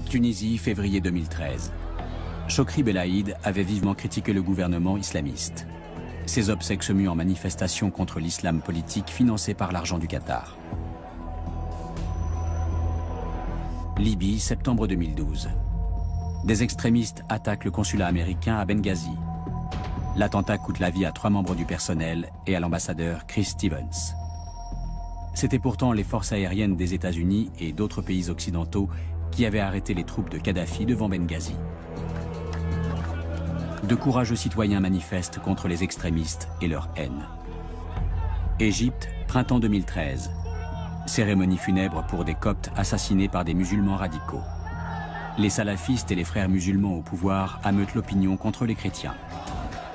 Tunisie, février 2013. Chokri Belaïd avait vivement critiqué le gouvernement islamiste. Ses obsèques se muent en manifestation contre l'islam politique financé par l'argent du Qatar. Libye, septembre 2012. Des extrémistes attaquent le consulat américain à Benghazi. L'attentat coûte la vie à 3 membres du personnel et à l'ambassadeur Chris Stevens. C'était pourtant les forces aériennes des États-Unis et d'autres pays occidentaux qui avaient arrêté les troupes de Kadhafi devant Benghazi. De courageux citoyens manifestent contre les extrémistes et leur haine. Égypte, printemps 2013. Cérémonie funèbre pour des Coptes assassinés par des musulmans radicaux. Les salafistes et les frères musulmans au pouvoir ameutent l'opinion contre les chrétiens.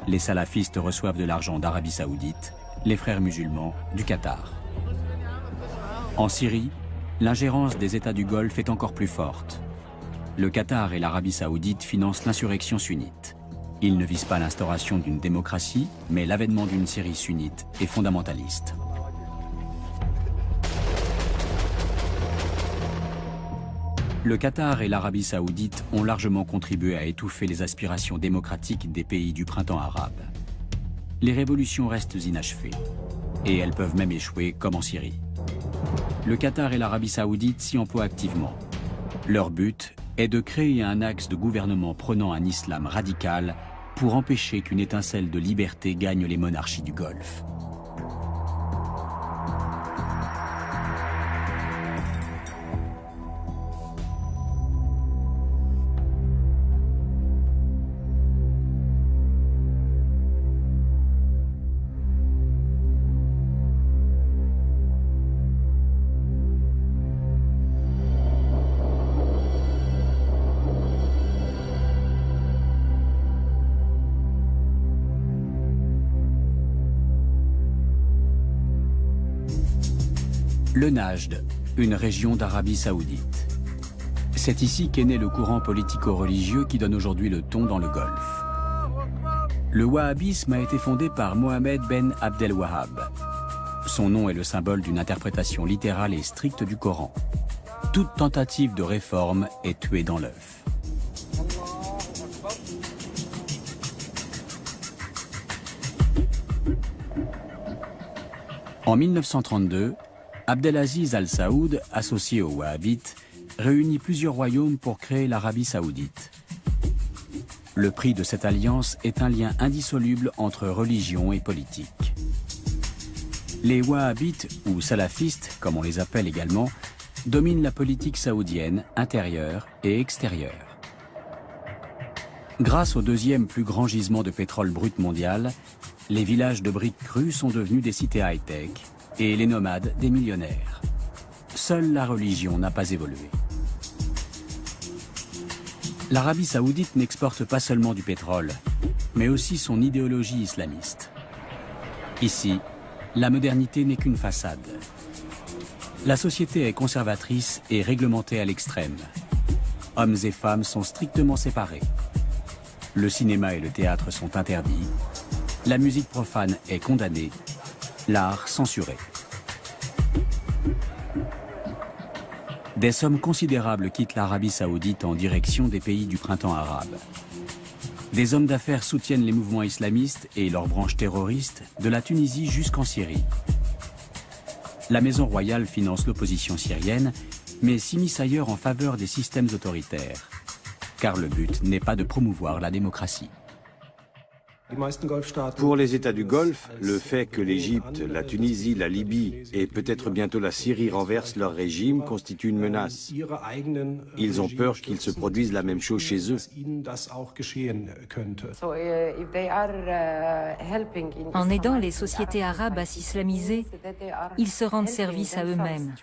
Les salafistes reçoivent de l'argent d'Arabie Saoudite, les frères musulmans du Qatar. En Syrie, l'ingérence des États du Golfe est encore plus forte. Le Qatar et l'Arabie Saoudite financent l'insurrection sunnite. Ils ne visent pas l'instauration d'une démocratie, mais l'avènement d'une Syrie sunnite et fondamentaliste. Le Qatar et l'Arabie Saoudite ont largement contribué à étouffer les aspirations démocratiques des pays du printemps arabe. Les révolutions restent inachevées, et elles peuvent même échouer comme en Syrie. Le Qatar et l'Arabie Saoudite s'y emploient activement. Leur but est de créer un axe de gouvernement prônant un islam radical pour empêcher qu'une étincelle de liberté gagne les monarchies du Golfe. Le Najd, une région d'Arabie Saoudite. C'est ici qu'est né le courant politico-religieux qui donne aujourd'hui le ton dans le Golfe. Le wahhabisme a été fondé par Mohammed ben Abdel Wahhab. Son nom est le symbole d'une interprétation littérale et stricte du Coran. Toute tentative de réforme est tuée dans l'œuf. En 1932, Abdelaziz Al Saoud, associé aux Wahhabites, réunit plusieurs royaumes pour créer l'Arabie Saoudite. Le prix de cette alliance est un lien indissoluble entre religion et politique. Les Wahhabites, ou salafistes, comme on les appelle également, dominent la politique saoudienne intérieure et extérieure. Grâce au deuxième plus grand gisement de pétrole brut mondial, les villages de briques crues sont devenus des cités high-tech, et les nomades des millionnaires. Seule la religion n'a pas évolué. L'Arabie Saoudite n'exporte pas seulement du pétrole, mais aussi son idéologie islamiste. Ici, la modernité n'est qu'une façade. La société est conservatrice et réglementée à l'extrême. Hommes et femmes sont strictement séparés. Le cinéma et le théâtre sont interdits. La musique profane est condamnée. L'art censuré. Des sommes considérables quittent l'Arabie Saoudite en direction des pays du printemps arabe. Des hommes d'affaires soutiennent les mouvements islamistes et leurs branches terroristes de la Tunisie jusqu'en Syrie. La Maison royale finance l'opposition syrienne, mais s'immisce ailleurs en faveur des systèmes autoritaires. Car le but n'est pas de promouvoir la démocratie. Pour les États du Golfe, le fait que l'Égypte, la Tunisie, la Libye et peut-être bientôt la Syrie renversent leur régime constitue une menace. Ils ont peur qu'il se produise la même chose chez eux. En aidant les sociétés arabes à s'islamiser, ils se rendent service à eux-mêmes.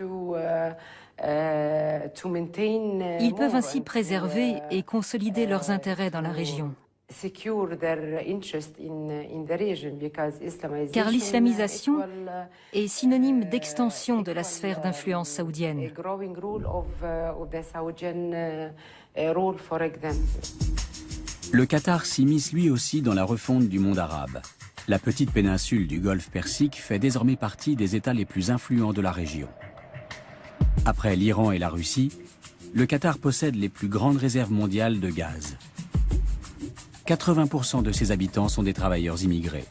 Ils peuvent ainsi préserver et consolider leurs intérêts dans la région. Car l'islamisation est synonyme d'extension de la sphère d'influence saoudienne. Le Qatar s'immisce lui aussi dans la refonte du monde arabe. La petite péninsule du Golfe Persique fait désormais partie des États les plus influents de la région. Après l'Iran et la Russie, le Qatar possède les plus grandes réserves mondiales de gaz. 80% de ses habitants sont des travailleurs immigrés.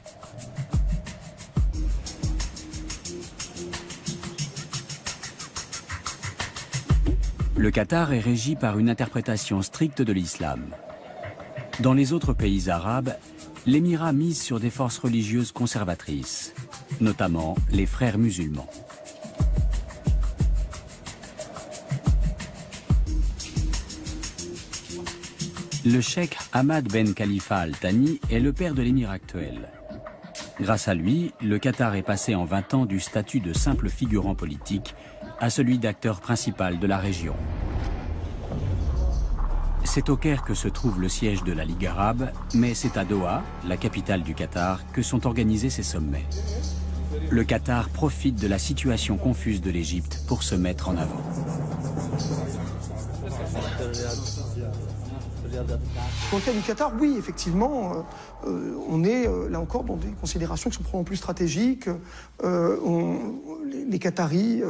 Le Qatar est régi par une interprétation stricte de l'islam. Dans les autres pays arabes, l'émirat mise sur des forces religieuses conservatrices, notamment les frères musulmans. Le cheikh Hamad Ben Khalifa Al Thani est le père de l'émir actuel. Grâce à lui, le Qatar est passé en 20 ans du statut de simple figurant politique à celui d'acteur principal de la région. C'est au Caire que se trouve le siège de la Ligue arabe, mais c'est à Doha, la capitale du Qatar, que sont organisés ces sommets. Le Qatar profite de la situation confuse de l'Égypte pour se mettre en avant. Dans le cas du Qatar, oui, effectivement, on est là encore dans des considérations qui sont probablement plus stratégiques. Les Qataris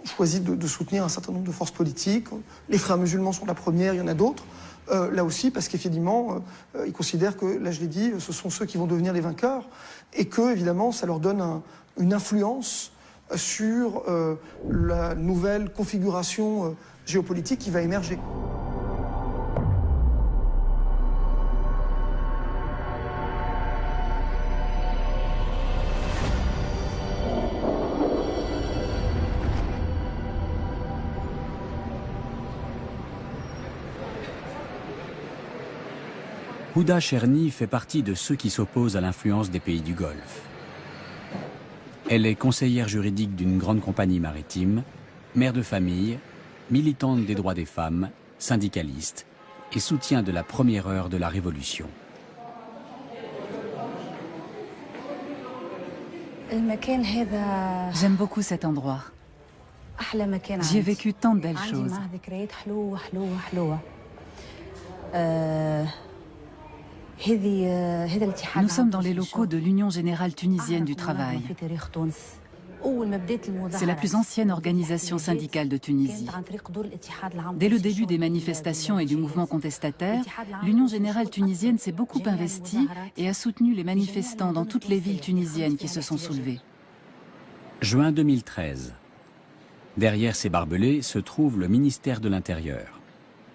choisi de soutenir un certain nombre de forces politiques. Les frères musulmans sont la première, il y en a d'autres. Là aussi, parce qu'évidemment, ils considèrent que, là je l'ai dit, ce sont ceux qui vont devenir les vainqueurs et que, évidemment, ça leur donne une influence sur la nouvelle configuration géopolitique qui va émerger. Houda Cherni fait partie de ceux qui s'opposent à l'influence des pays du Golfe. Elle est conseillère juridique d'une grande compagnie maritime, mère de famille, militante des droits des femmes, syndicaliste et soutient de la première heure de la Révolution. J'aime beaucoup cet endroit. J'y ai vécu tant de belles choses. Nous sommes dans les locaux de l'Union générale tunisienne du travail. C'est la plus ancienne organisation syndicale de Tunisie. Dès le début des manifestations et du mouvement contestataire, l'Union générale tunisienne s'est beaucoup investie et a soutenu les manifestants dans toutes les villes tunisiennes qui se sont soulevées. Juin 2013. Derrière ces barbelés se trouve le ministère de l'Intérieur.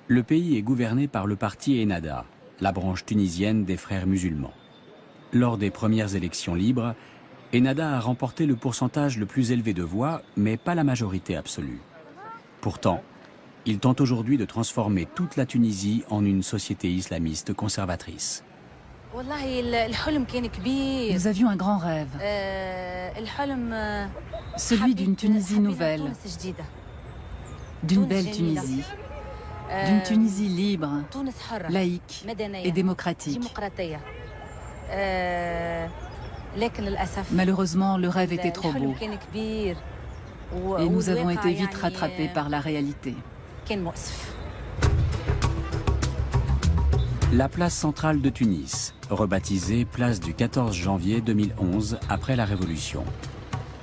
Le pays est gouverné par le parti Ennahda, la branche tunisienne des frères musulmans. Lors des premières élections libres, Ennahda a remporté le pourcentage le plus élevé de voix, mais pas la majorité absolue. Pourtant, il tente aujourd'hui de transformer toute la Tunisie en une société islamiste conservatrice. Nous avions un grand rêve, celui d'une Tunisie nouvelle, d'une belle Tunisie. D'une Tunisie libre, laïque et démocratique. Malheureusement, le rêve était trop beau. Et nous avons été vite rattrapés par la réalité. La place centrale de Tunis, rebaptisée place du 14 janvier 2011 après la Révolution.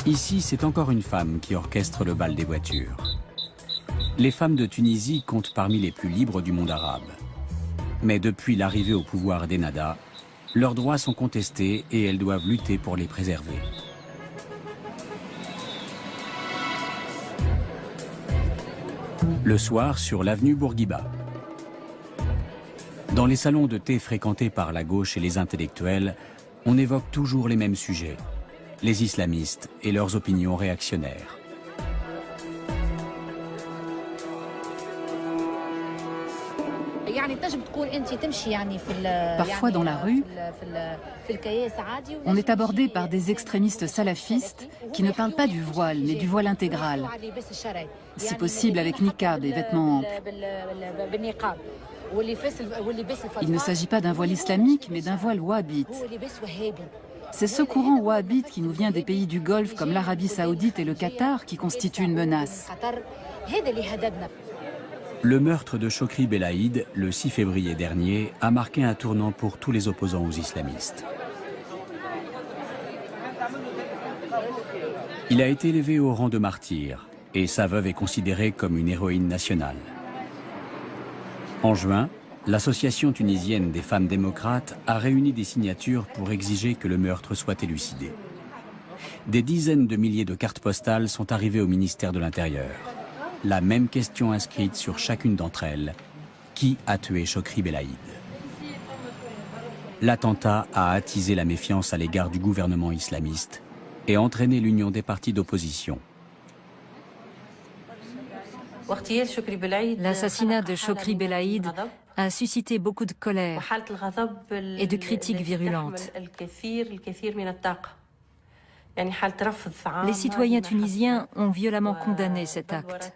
Ici, c'est encore une femme qui orchestre le bal des voitures. Les femmes de Tunisie comptent parmi les plus libres du monde arabe. Mais depuis l'arrivée au pouvoir d'Ennahda, leurs droits sont contestés et elles doivent lutter pour les préserver. Le soir, sur l'avenue Bourguiba. Dans les salons de thé fréquentés par la gauche et les intellectuels, on évoque toujours les mêmes sujets, les islamistes et leurs opinions réactionnaires. Parfois dans la rue, on est abordé par des extrémistes salafistes qui ne parlent pas du voile, mais du voile intégral. Si possible avec niqab et vêtements amples. Il ne s'agit pas d'un voile islamique, mais d'un voile wahhabite. C'est ce courant wahhabite qui nous vient des pays du Golfe comme l'Arabie saoudite et le Qatar qui constitue une menace. Le meurtre de Chokri Belaïd, le 6 février dernier, a marqué un tournant pour tous les opposants aux islamistes. Il a été élevé au rang de martyr et sa veuve est considérée comme une héroïne nationale. En juin, l'Association tunisienne des femmes démocrates a réuni des signatures pour exiger que le meurtre soit élucidé. Des dizaines de milliers de cartes postales sont arrivées au ministère de l'Intérieur. La même question inscrite sur chacune d'entre elles. Qui a tué Chokri Belaïd? L'attentat a attisé la méfiance à l'égard du gouvernement islamiste et entraîné l'union des partis d'opposition. L'assassinat de Chokri Belaïd a suscité beaucoup de colère et de critiques virulentes. Les citoyens tunisiens ont violemment condamné cet acte.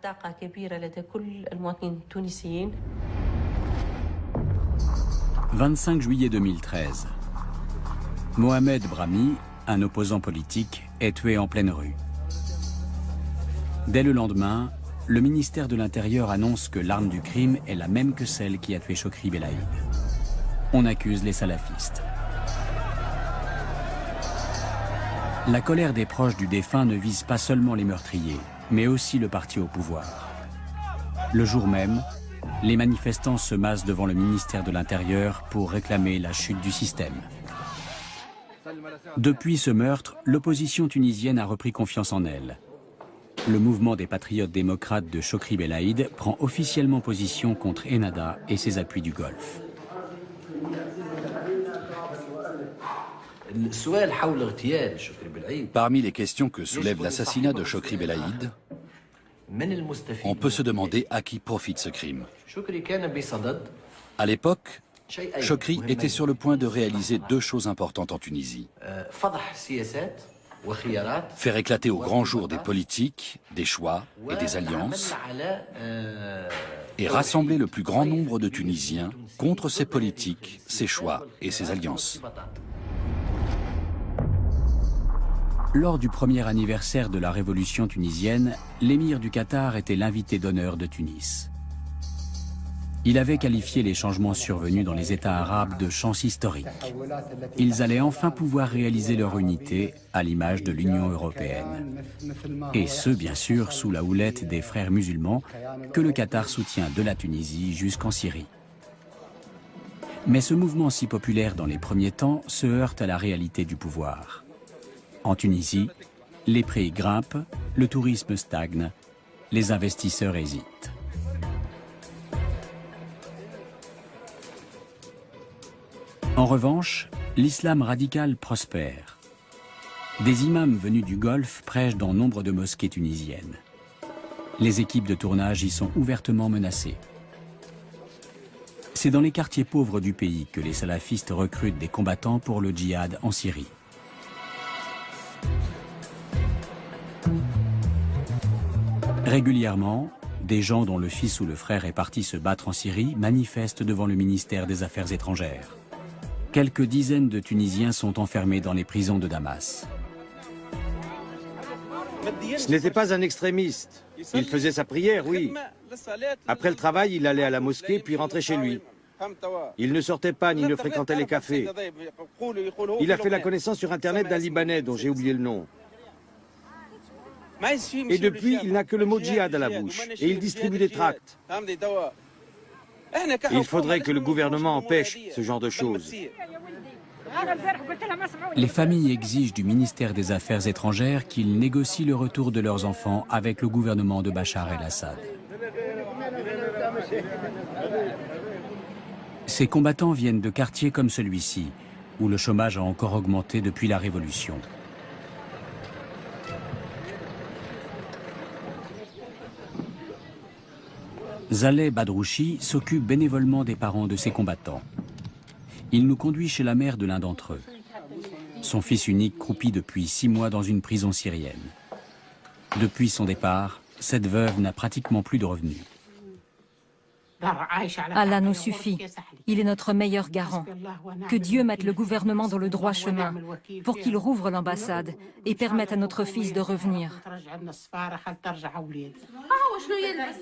25 juillet 2013. Mohamed Brahmi, un opposant politique, est tué en pleine rue. Dès le lendemain, le ministère de l'Intérieur annonce que l'arme du crime est la même que celle qui a tué Chokri Belaïd. On accuse les salafistes. La colère des proches du défunt ne vise pas seulement les meurtriers, mais aussi le parti au pouvoir. Le jour même, les manifestants se massent devant le ministère de l'Intérieur pour réclamer la chute du système. Depuis ce meurtre, l'opposition tunisienne a repris confiance en elle. Le mouvement des patriotes démocrates de Chokri Belaïd prend officiellement position contre Ennahda et ses appuis du Golfe. Parmi les questions que soulève l'assassinat de Chokri Belaïd, on peut se demander à qui profite ce crime. À l'époque, Chokri était sur le point de réaliser deux choses importantes en Tunisie. Faire éclater au grand jour des politiques, des choix et des alliances, et rassembler le plus grand nombre de Tunisiens contre ces politiques, ces choix et ces alliances. Lors du premier anniversaire de la révolution tunisienne, l'émir du Qatar était l'invité d'honneur de Tunis. Il avait qualifié les changements survenus dans les États arabes de chance historique. Ils allaient enfin pouvoir réaliser leur unité à l'image de l'Union européenne. Et ce, bien sûr, sous la houlette des frères musulmans que le Qatar soutient de la Tunisie jusqu'en Syrie. Mais ce mouvement si populaire dans les premiers temps se heurte à la réalité du pouvoir. En Tunisie, les prix grimpent, le tourisme stagne, les investisseurs hésitent. En revanche, l'islam radical prospère. Des imams venus du Golfe prêchent dans nombre de mosquées tunisiennes. Les équipes de tournage y sont ouvertement menacées. C'est dans les quartiers pauvres du pays que les salafistes recrutent des combattants pour le djihad en Syrie. Régulièrement, des gens dont le fils ou le frère est parti se battre en Syrie manifestent devant le ministère des Affaires étrangères. Quelques dizaines de Tunisiens sont enfermés dans les prisons de Damas. Ce n'était pas un extrémiste. Il faisait sa prière, oui. Après le travail, il allait à la mosquée puis rentrait chez lui. Il ne sortait pas ni ne fréquentait les cafés. Il a fait la connaissance sur Internet d'un Libanais dont j'ai oublié le nom. Et depuis, il n'a que le mot djihad à la bouche et il distribue des tracts. Il faudrait que le gouvernement empêche ce genre de choses. Les familles exigent du ministère des Affaires étrangères qu'il négocie le retour de leurs enfants avec le gouvernement de Bachar el-Assad. Ces combattants viennent de quartiers comme celui-ci, où le chômage a encore augmenté depuis la Révolution. Zaleh Badrouchi s'occupe bénévolement des parents de ces combattants. Il nous conduit chez la mère de l'un d'entre eux. Son fils unique croupit depuis 6 mois dans une prison syrienne. Depuis son départ, cette veuve n'a pratiquement plus de revenus. Allah nous suffit. Il est notre meilleur garant. Que Dieu mette le gouvernement dans le droit chemin pour qu'il rouvre l'ambassade et permette à notre fils de revenir.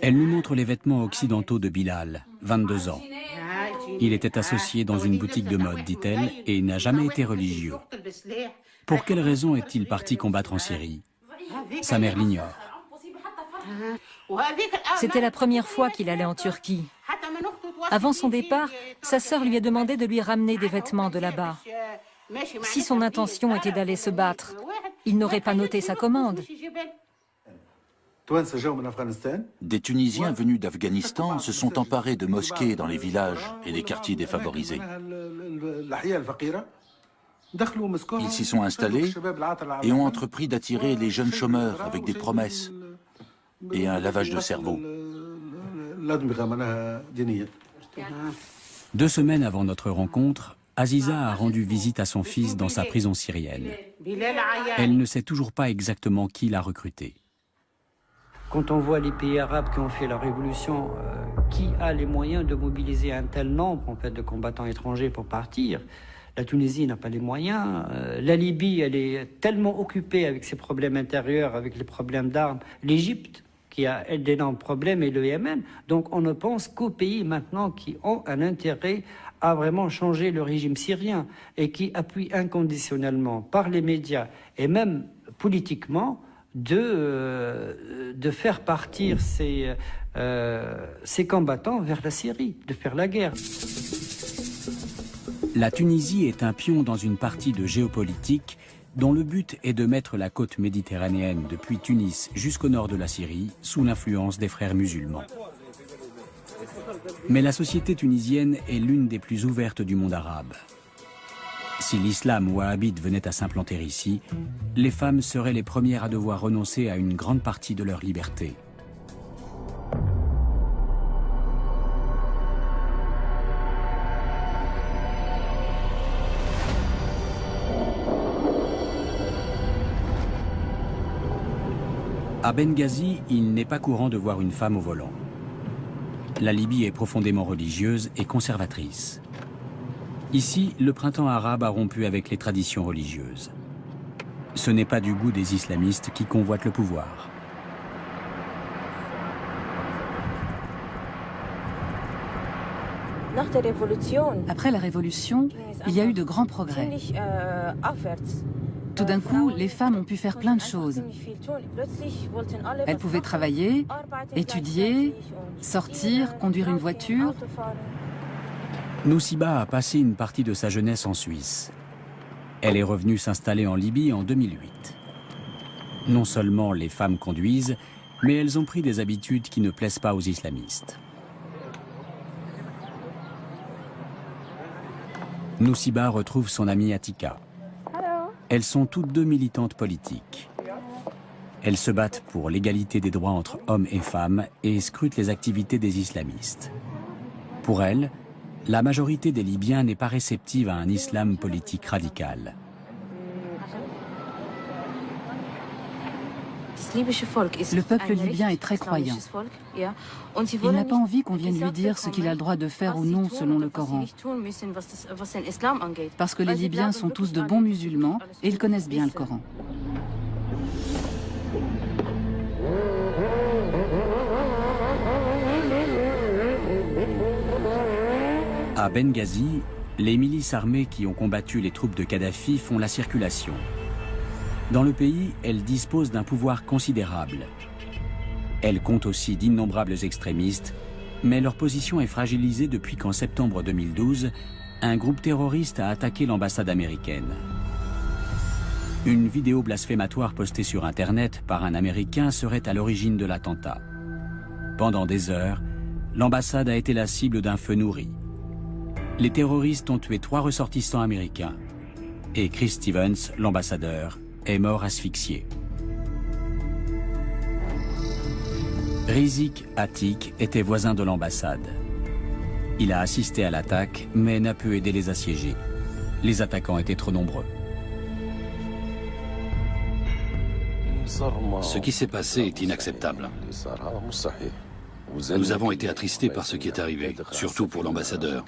Elle nous montre les vêtements occidentaux de Bilal, 22 ans. Il était associé dans une boutique de mode, dit-elle, et n'a jamais été religieux. Pour quelle raison est-il parti combattre en Syrie? Sa mère l'ignore. C'était la première fois qu'il allait en Turquie. Avant son départ, sa sœur lui a demandé de lui ramener des vêtements de là-bas. Si son intention était d'aller se battre, il n'aurait pas noté sa commande. Des Tunisiens venus d'Afghanistan se sont emparés de mosquées dans les villages et des quartiers défavorisés. Ils s'y sont installés et ont entrepris d'attirer les jeunes chômeurs avec des promesses et un lavage de cerveau. 2 semaines avant notre rencontre, Aziza a rendu visite à son fils dans sa prison syrienne. Elle ne sait toujours pas exactement qui l'a recruté. Quand on voit les pays arabes qui ont fait la révolution, qui a les moyens de mobiliser un tel nombre en fait, de combattants étrangers pour partir? La Tunisie n'a pas les moyens. La Libye, elle est tellement occupée avec ses problèmes intérieurs, avec les problèmes d'armes. L'Égypte, qui a elle d'énormes problèmes, et le Yémen. Donc on ne pense qu'aux pays maintenant qui ont un intérêt à vraiment changer le régime syrien et qui appuient inconditionnellement par les médias et même politiquement de faire partir ces combattants vers la Syrie, de faire la guerre. La Tunisie est un pion dans une partie de géopolitique dont le but est de mettre la côte méditerranéenne depuis Tunis jusqu'au nord de la Syrie sous l'influence des frères musulmans. Mais la société tunisienne est l'une des plus ouvertes du monde arabe. Si l'islam wahhabite venait à s'implanter ici, les femmes seraient les premières à devoir renoncer à une grande partie de leur liberté. À Benghazi, il n'est pas courant de voir une femme au volant. La Libye est profondément religieuse et conservatrice. Ici, le printemps arabe a rompu avec les traditions religieuses. Ce n'est pas du goût des islamistes qui convoitent le pouvoir. Après la Révolution, il y a eu de grands progrès. Tout d'un coup, les femmes ont pu faire plein de choses. Elles pouvaient travailler, étudier, sortir, conduire une voiture. Nousiba a passé une partie de sa jeunesse en Suisse. Elle est revenue s'installer en Libye en 2008. Non seulement les femmes conduisent, mais elles ont pris des habitudes qui ne plaisent pas aux islamistes. Nousiba retrouve son amie Atika. Elles sont toutes deux militantes politiques. Elles se battent pour l'égalité des droits entre hommes et femmes et scrutent les activités des islamistes. Pour elles, la majorité des Libyens n'est pas réceptive à un islam politique radical. Le peuple libyen est très croyant. Il n'a pas envie qu'on vienne lui dire ce qu'il a le droit de faire ou non selon le Coran. Parce que les Libyens sont tous de bons musulmans et ils connaissent bien le Coran. À Benghazi, les milices armées qui ont combattu les troupes de Kadhafi font la circulation. Dans le pays, elles disposent d'un pouvoir considérable. Elles comptent aussi d'innombrables extrémistes, mais leur position est fragilisée depuis qu'en septembre 2012, un groupe terroriste a attaqué l'ambassade américaine. Une vidéo blasphématoire postée sur Internet par un Américain serait à l'origine de l'attentat. Pendant des heures, l'ambassade a été la cible d'un feu nourri. Les terroristes ont tué 3 ressortissants américains. Et Chris Stevens, l'ambassadeur, est mort asphyxié. Rizik Atik était voisin de l'ambassade. Il a assisté à l'attaque, mais n'a pu aider les assiégés. Les attaquants étaient trop nombreux. Ce qui s'est passé est inacceptable. Nous avons été attristés par ce qui est arrivé, surtout pour l'ambassadeur.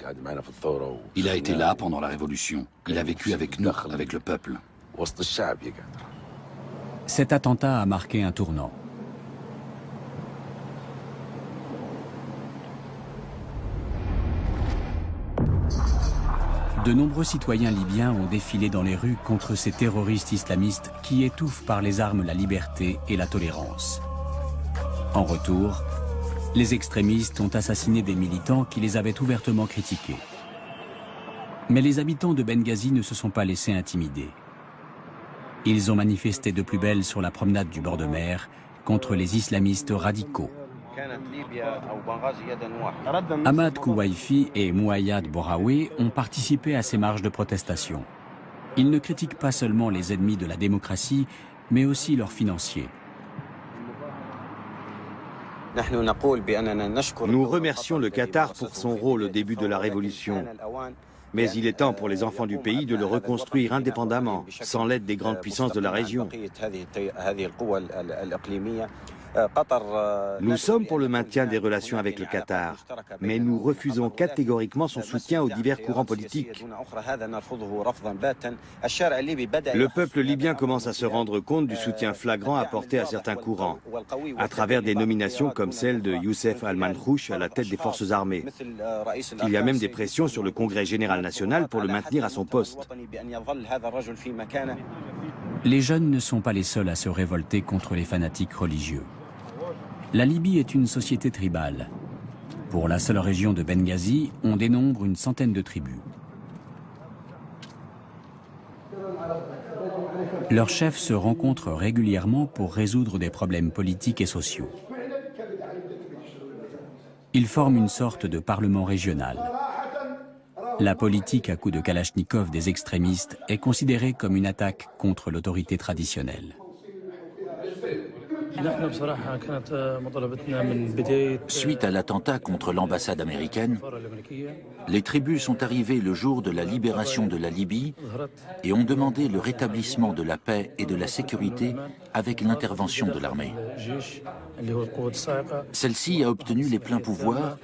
Il a été là pendant la Révolution. Il a vécu avec nous, avec le peuple. Cet attentat a marqué un tournant. De nombreux citoyens libyens ont défilé dans les rues contre ces terroristes islamistes qui étouffent par les armes la liberté et la tolérance. En retour, les extrémistes ont assassiné des militants qui les avaient ouvertement critiqués. Mais les habitants de Benghazi ne se sont pas laissés intimider. Ils ont manifesté de plus belle sur la promenade du bord de mer contre les islamistes radicaux. Ahmad Kouwaifi et Mouayyad Boraoui ont participé à ces marches de protestation. Ils ne critiquent pas seulement les ennemis de la démocratie, mais aussi leurs financiers. Nous remercions le Qatar pour son rôle au début de la révolution. Mais il est temps pour les enfants du pays de le reconstruire indépendamment, sans l'aide des grandes puissances de la région. Nous sommes pour le maintien des relations avec le Qatar, mais nous refusons catégoriquement son soutien aux divers courants politiques. Le peuple libyen commence à se rendre compte du soutien flagrant apporté à certains courants, à travers des nominations comme celle de Youssef Al-Mankhouch à la tête des forces armées. Il y a même des pressions sur le Congrès général national pour le maintenir à son poste. Les jeunes ne sont pas les seuls à se révolter contre les fanatiques religieux. La Libye est une société tribale. Pour la seule région de Benghazi, on dénombre une centaine de tribus. Leurs chefs se rencontrent régulièrement pour résoudre des problèmes politiques et sociaux. Ils forment une sorte de parlement régional. La politique à coups de kalachnikov des extrémistes est considérée comme une attaque contre l'autorité traditionnelle. Suite à l'attentat contre l'ambassade américaine, les tribus sont arrivées le jour de la libération de la Libye et ont demandé le rétablissement de la paix et de la sécurité avec l'intervention de l'armée. Celle-ci a obtenu les pleins pouvoirs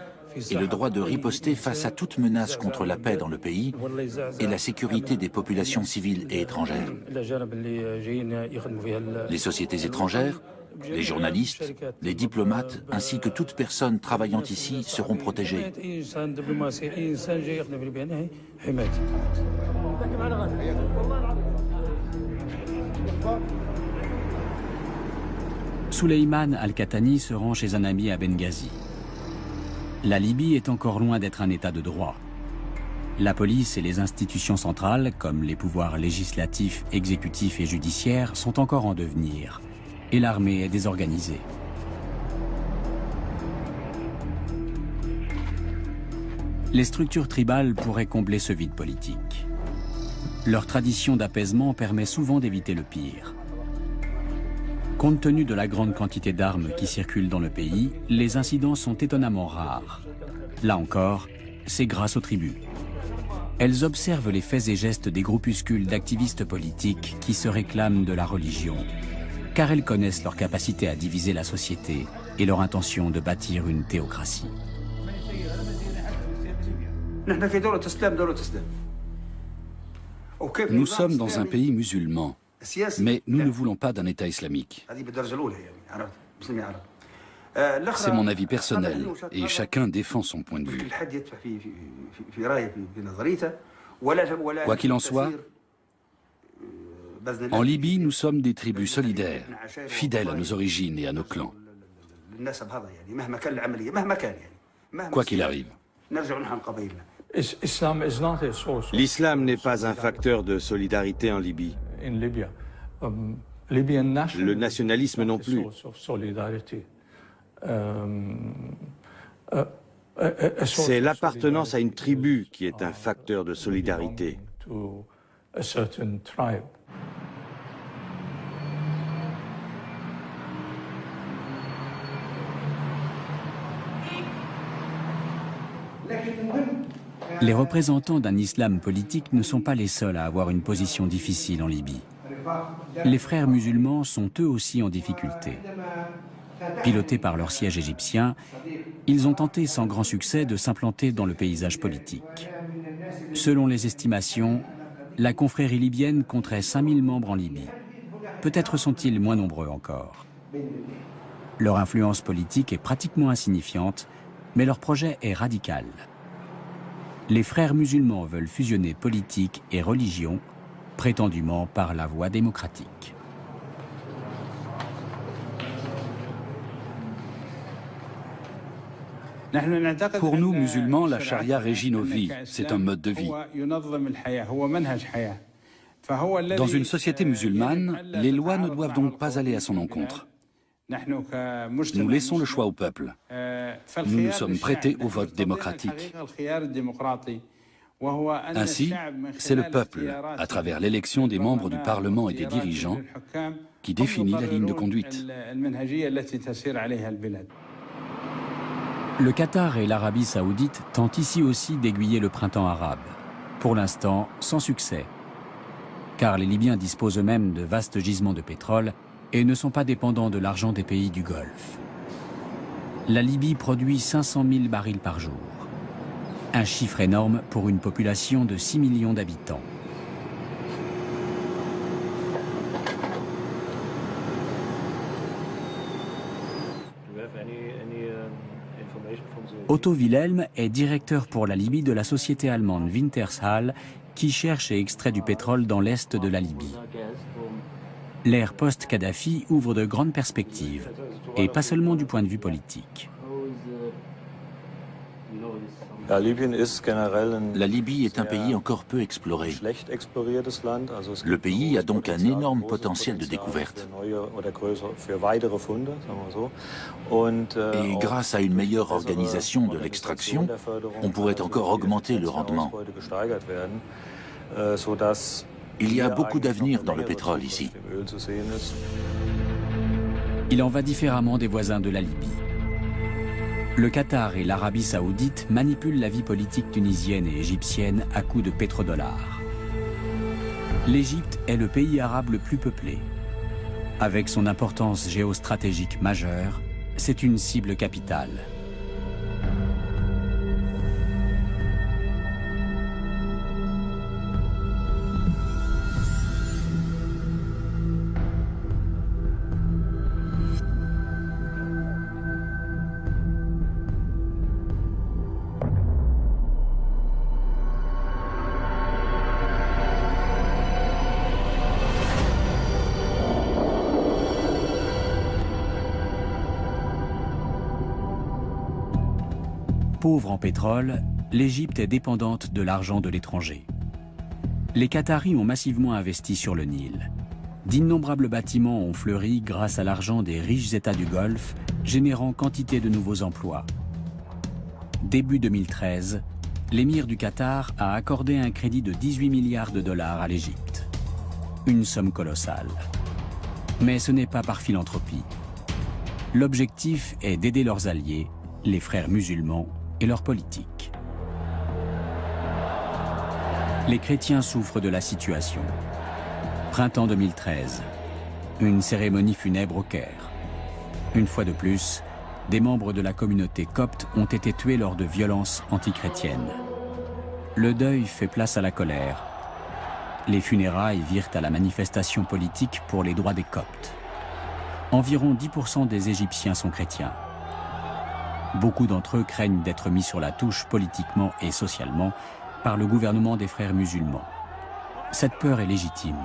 et le droit de riposter face à toute menace contre la paix dans le pays et la sécurité des populations civiles et étrangères. Les sociétés étrangères, les journalistes, les diplomates, ainsi que toute personne travaillant ici seront protégés. Souleyman Al-Qahtani se rend chez un ami à Benghazi. La Libye est encore loin d'être un état de droit. La police et les institutions centrales, comme les pouvoirs législatifs, exécutifs et judiciaires, sont encore en devenir. Et l'armée est désorganisée. Les structures tribales pourraient combler ce vide politique. Leur tradition d'apaisement permet souvent d'éviter le pire. Compte tenu de la grande quantité d'armes qui circulent dans le pays, les incidents sont étonnamment rares. Là encore, c'est grâce aux tribus. Elles observent les faits et gestes des groupuscules d'activistes politiques qui se réclament de la religion, car elles connaissent leur capacité à diviser la société et leur intention de bâtir une théocratie. Nous sommes dans un pays musulman, mais nous ne voulons pas d'un État islamique. C'est mon avis personnel et chacun défend son point de vue. Quoi qu'il en soit, en Libye, nous sommes des tribus solidaires, fidèles à nos origines et à nos clans. Quoi qu'il arrive. L'islam n'est pas un facteur de solidarité en Libye. Le nationalisme non plus. C'est l'appartenance à une tribu qui est un facteur de solidarité. Les représentants d'un islam politique ne sont pas les seuls à avoir une position difficile en Libye. Les frères musulmans sont eux aussi en difficulté. Pilotés par leur siège égyptien, ils ont tenté sans grand succès de s'implanter dans le paysage politique. Selon les estimations, la confrérie libyenne compterait 5000 membres en Libye. Peut-être sont-ils moins nombreux encore. Leur influence politique est pratiquement insignifiante, mais leur projet est radical. Les frères musulmans veulent fusionner politique et religion, prétendument par la voie démocratique. Pour nous, musulmans, la charia régit nos vies. C'est un mode de vie. Dans une société musulmane, les lois ne doivent donc pas aller à son encontre. Nous laissons le choix au peuple. Nous nous sommes prêtés au vote démocratique. Ainsi, c'est le peuple, à travers l'élection des membres du Parlement et des dirigeants, qui définit la ligne de conduite. Le Qatar et l'Arabie saoudite tentent ici aussi d'aiguiller le printemps arabe. Pour l'instant, sans succès. Car les Libyens disposent eux-mêmes de vastes gisements de pétrole et ne sont pas dépendants de l'argent des pays du Golfe. La Libye produit 500 000 barils par jour. Un chiffre énorme pour une population de 6 millions d'habitants. Otto Wilhelm est directeur pour la Libye de la société allemande Wintershall qui cherche et extrait du pétrole dans l'est de la Libye. L'ère post-Kadhafi ouvre de grandes perspectives, et pas seulement du point de vue politique. La Libye est un pays encore peu exploré. Le pays a donc un énorme potentiel de découverte. Et grâce à une meilleure organisation de l'extraction, on pourrait encore augmenter le rendement. Il y a beaucoup d'avenir dans le pétrole ici. Il en va différemment des voisins de la Libye. Le Qatar et l'Arabie saoudite manipulent la vie politique tunisienne et égyptienne à coups de pétrodollars. L'Égypte est le pays arabe le plus peuplé. Avec son importance géostratégique majeure, c'est une cible capitale. Pauvre en pétrole, l'Égypte est dépendante de l'argent de l'étranger. Les Qataris ont massivement investi sur le Nil. D'innombrables bâtiments ont fleuri grâce à l'argent des riches États du Golfe, générant quantité de nouveaux emplois. Début 2013, l'émir du Qatar a accordé un crédit de 18 milliards de dollars à l'Égypte. Une somme colossale. Mais ce n'est pas par philanthropie. L'objectif est d'aider leurs alliés, les frères musulmans, et leur politique. Les chrétiens souffrent de la situation. Printemps 2013. Une cérémonie funèbre au Caire. Une fois de plus, des membres de la communauté copte ont été tués lors de violences antichrétiennes. Le deuil fait place à la colère. Les funérailles virent à la manifestation politique pour les droits des coptes. Environ 10% des Égyptiens sont chrétiens. Beaucoup d'entre eux craignent d'être mis sur la touche politiquement et socialement par le gouvernement des frères musulmans. Cette peur est légitime.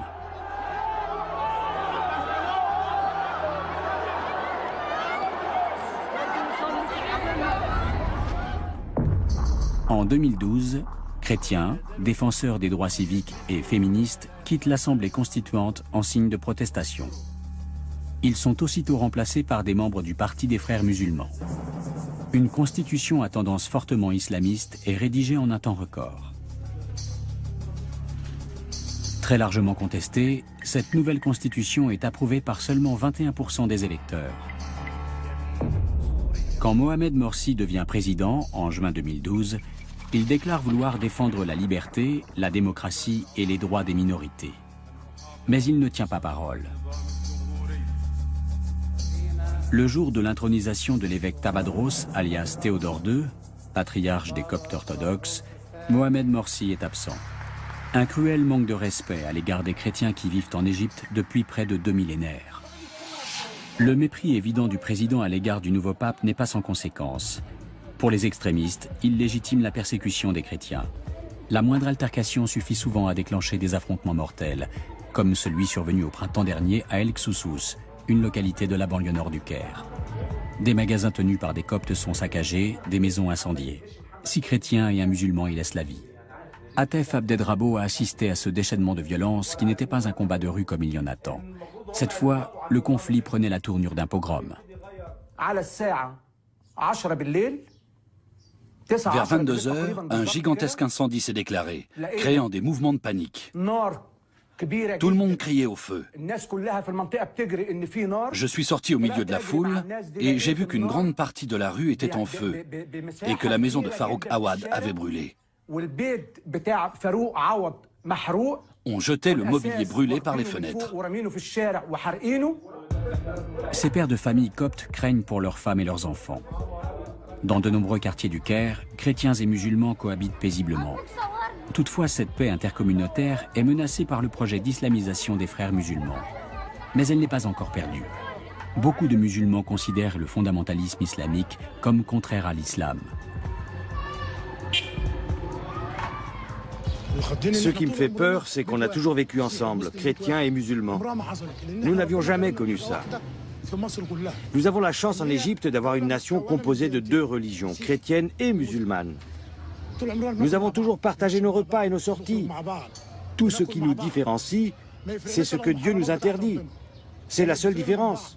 En 2012, chrétiens, défenseurs des droits civiques et féministes quittent l'Assemblée constituante en signe de protestation. Ils sont aussitôt remplacés par des membres du Parti des frères musulmans. Une constitution à tendance fortement islamiste est rédigée en un temps record. Très largement contestée, cette nouvelle constitution est approuvée par seulement 21% des électeurs. Quand Mohamed Morsi devient président en juin 2012, il déclare vouloir défendre la liberté, la démocratie et les droits des minorités. Mais il ne tient pas parole. Le jour de l'intronisation de l'évêque Tabadros, alias Théodore II, patriarche des Coptes orthodoxes, Mohamed Morsi est absent. Un cruel manque de respect à l'égard des chrétiens qui vivent en Égypte depuis près de 2 millénaires. Le mépris évident du président à l'égard du nouveau pape n'est pas sans conséquence. Pour les extrémistes, il légitime la persécution des chrétiens. La moindre altercation suffit souvent à déclencher des affrontements mortels, comme celui survenu au printemps dernier à El Ksoussous, une localité de la banlieue nord du Caire. Des magasins tenus par des coptes sont saccagés, des maisons incendiées. 6 chrétiens et un musulman y laissent la vie. Atef Abdedrabo a assisté à ce déchaînement de violence qui n'était pas un combat de rue comme il y en a tant. Cette fois, le conflit prenait la tournure d'un pogrom. Vers 22 h, un gigantesque incendie s'est déclaré, créant des mouvements de panique. Tout le monde criait au feu. Je suis sorti au milieu de la foule et j'ai vu qu'une grande partie de la rue était en feu et que la maison de Farouk Awad avait brûlé. On jetait le mobilier brûlé par les fenêtres. Ces pères de famille coptes craignent pour leurs femmes et leurs enfants. Dans de nombreux quartiers du Caire, chrétiens et musulmans cohabitent paisiblement. Toutefois, cette paix intercommunautaire est menacée par le projet d'islamisation des frères musulmans. Mais elle n'est pas encore perdue. Beaucoup de musulmans considèrent le fondamentalisme islamique comme contraire à l'islam. Ce qui me fait peur, c'est qu'on a toujours vécu ensemble, chrétiens et musulmans. Nous n'avions jamais connu ça. Nous avons la chance en Égypte d'avoir une nation composée de 2 religions, chrétienne et musulmane. Nous avons toujours partagé nos repas et nos sorties. Tout ce qui nous différencie, c'est ce que Dieu nous interdit. C'est la seule différence.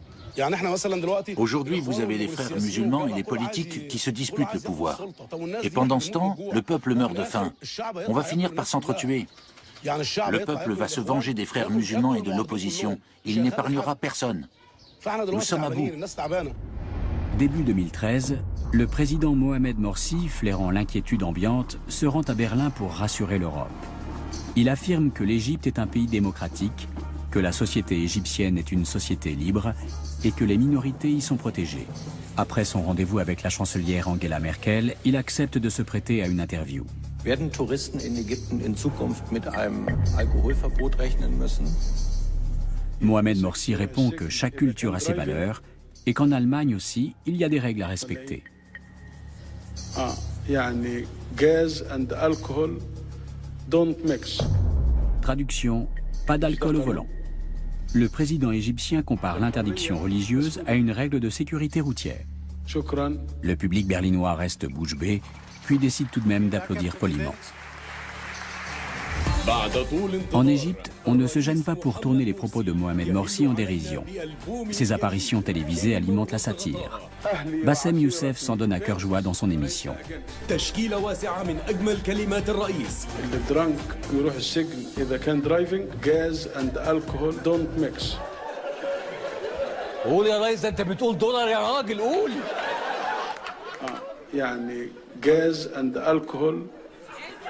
Aujourd'hui, vous avez les frères musulmans et les politiques qui se disputent le pouvoir. Et pendant ce temps, le peuple meurt de faim. On va finir par s'entretuer. Le peuple va se venger des frères musulmans et de l'opposition. Il n'épargnera personne. Nous sommes à bout. Début 2013, le président Mohamed Morsi, flairant l'inquiétude ambiante, se rend à Berlin pour rassurer l'Europe. Il affirme que l'Égypte est un pays démocratique, que la société égyptienne est une société libre et que les minorités y sont protégées. Après son rendez-vous avec la chancelière Angela Merkel, il accepte de se prêter à une interview. Werden Touristen in Ägypten in Zukunft mit einem Alkoholverbot rechnen müssen? Mohamed Morsi répond que chaque culture a ses valeurs et qu'en Allemagne aussi, il y a des règles à respecter. Traduction, pas d'alcool au volant. Le président égyptien compare l'interdiction religieuse à une règle de sécurité routière. Le public berlinois reste bouche bée, puis décide tout de même d'applaudir poliment. En Égypte, on ne se gêne pas pour tourner les propos de Mohamed Morsi en dérision. Ses apparitions télévisées alimentent la satire. Bassem Youssef s'en donne à cœur joie dans son émission.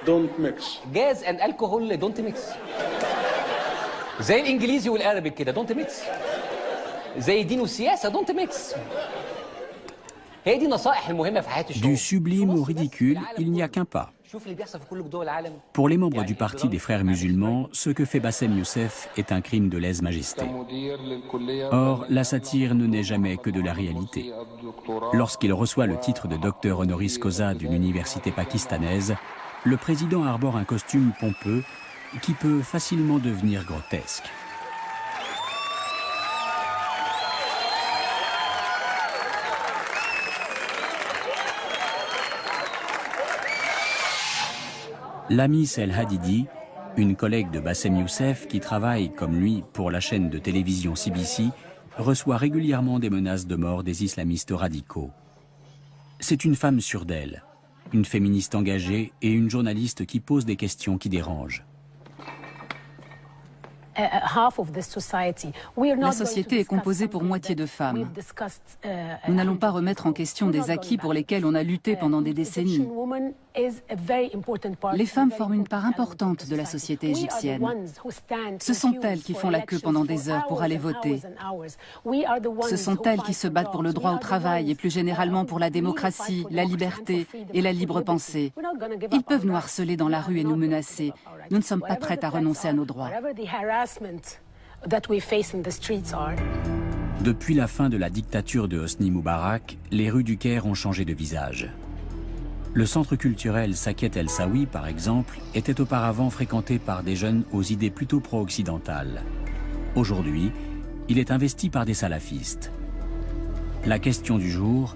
don't mix. Gas and alcohol don't mix. زي الانجليزي والعربي كده don't mix. زي الدين والسياسه don't mix. هي دي النصائح المهمه في حياه الشعوب. Du sublime au ridicule, il n'y a qu'un pas. Pour les membres du parti des frères musulmans, ce que fait Bassem Youssef est un crime de lèse-majesté. Or, la satire ne naît jamais que de la réalité. Lorsqu'il reçoit le titre de docteur honoris causa d'une université pakistanaise, le président arbore un costume pompeux qui peut facilement devenir grotesque. Lamis El Hadidi, une collègue de Bassem Youssef qui travaille comme lui pour la chaîne de télévision CBC, reçoit régulièrement des menaces de mort des islamistes radicaux. C'est une femme sûre d'elle, une féministe engagée et une journaliste qui pose des questions qui dérangent. La société est composée pour moitié de femmes. Nous n'allons pas remettre en question des acquis pour lesquels on a lutté pendant des décennies. Les femmes forment une part importante de la société égyptienne. Ce sont elles qui font la queue pendant des heures pour aller voter. Ce sont elles qui se battent pour le droit au travail et plus généralement pour la démocratie, la liberté et la libre pensée. Ils peuvent nous harceler dans la rue et nous menacer. Nous ne sommes pas prêtes à renoncer à nos droits. Depuis la fin de la dictature de Hosni Moubarak, les rues du Caire ont changé de visage. Le centre culturel Saket El Sawi, par exemple, était auparavant fréquenté par des jeunes aux idées plutôt pro-occidentales. Aujourd'hui, il est investi par des salafistes. La question du jour,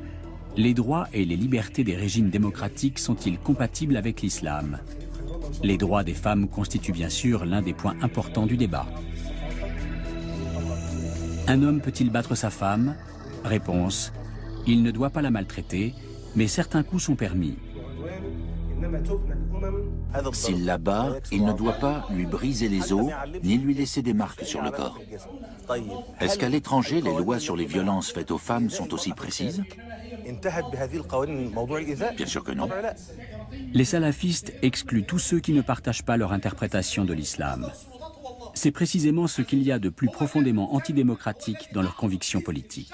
les droits et les libertés des régimes démocratiques sont-ils compatibles avec l'islam? Les droits des femmes constituent bien sûr l'un des points importants du débat. Un homme peut-il battre sa femme? Réponse: il ne doit pas la maltraiter, mais certains coups sont permis. S'il la bat, il ne doit pas lui briser les os, ni lui laisser des marques sur le corps. Est-ce qu'à l'étranger, les lois sur les violences faites aux femmes sont aussi précises? Bien sûr que non. Les salafistes excluent tous ceux qui ne partagent pas leur interprétation de l'islam. C'est précisément ce qu'il y a de plus profondément antidémocratique dans leurs convictions politiques.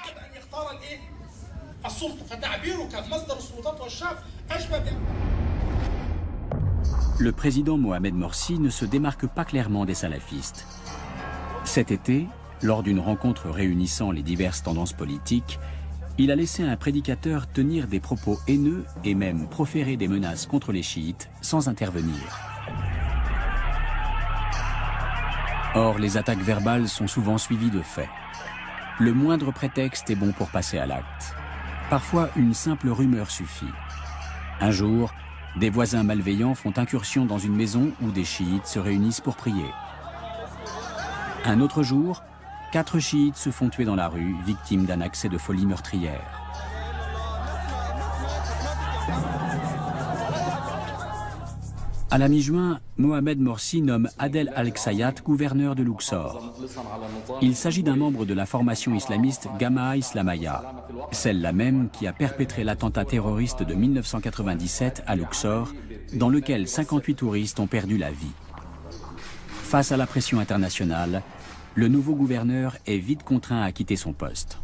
Le président Mohamed Morsi ne se démarque pas clairement des salafistes. Cet été, lors d'une rencontre réunissant les diverses tendances politiques, il a laissé un prédicateur tenir des propos haineux et même proférer des menaces contre les chiites sans intervenir. Or, les attaques verbales sont souvent suivies de faits. Le moindre prétexte est bon pour passer à l'acte. Parfois, une simple rumeur suffit. Un jour, des voisins malveillants font incursion dans une maison où des chiites se réunissent pour prier. Un autre jour, 4 chiites se font tuer dans la rue, victimes d'un accès de folie meurtrière. À la mi-juin, Mohamed Morsi nomme Adel Al-Ksayat gouverneur de Luxor. Il s'agit d'un membre de la formation islamiste Jama'a Islamaya, celle-là même qui a perpétré l'attentat terroriste de 1997 à Luxor, dans lequel 58 touristes ont perdu la vie. Face à la pression internationale, le nouveau gouverneur est vite contraint à quitter son poste.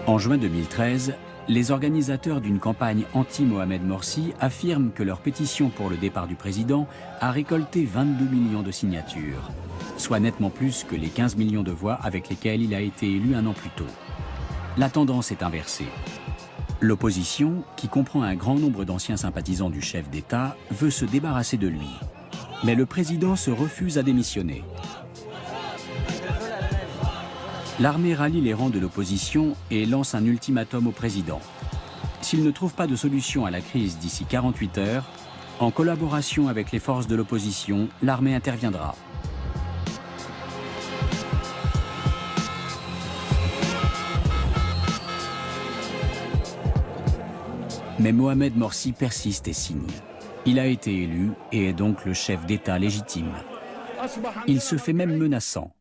En juin 2013, les organisateurs d'une campagne anti-Mohamed Morsi affirment que leur pétition pour le départ du président a récolté 22 millions de signatures, soit nettement plus que les 15 millions de voix avec lesquelles il a été élu un an plus tôt. La tendance est inversée. L'opposition, qui comprend un grand nombre d'anciens sympathisants du chef d'État, veut se débarrasser de lui. Mais le président se refuse à démissionner. L'armée rallie les rangs de l'opposition et lance un ultimatum au président. S'il ne trouve pas de solution à la crise d'ici 48 heures, en collaboration avec les forces de l'opposition, l'armée interviendra. Mais Mohamed Morsi persiste et signe. Il a été élu et est donc le chef d'État légitime. Il se fait même menaçant.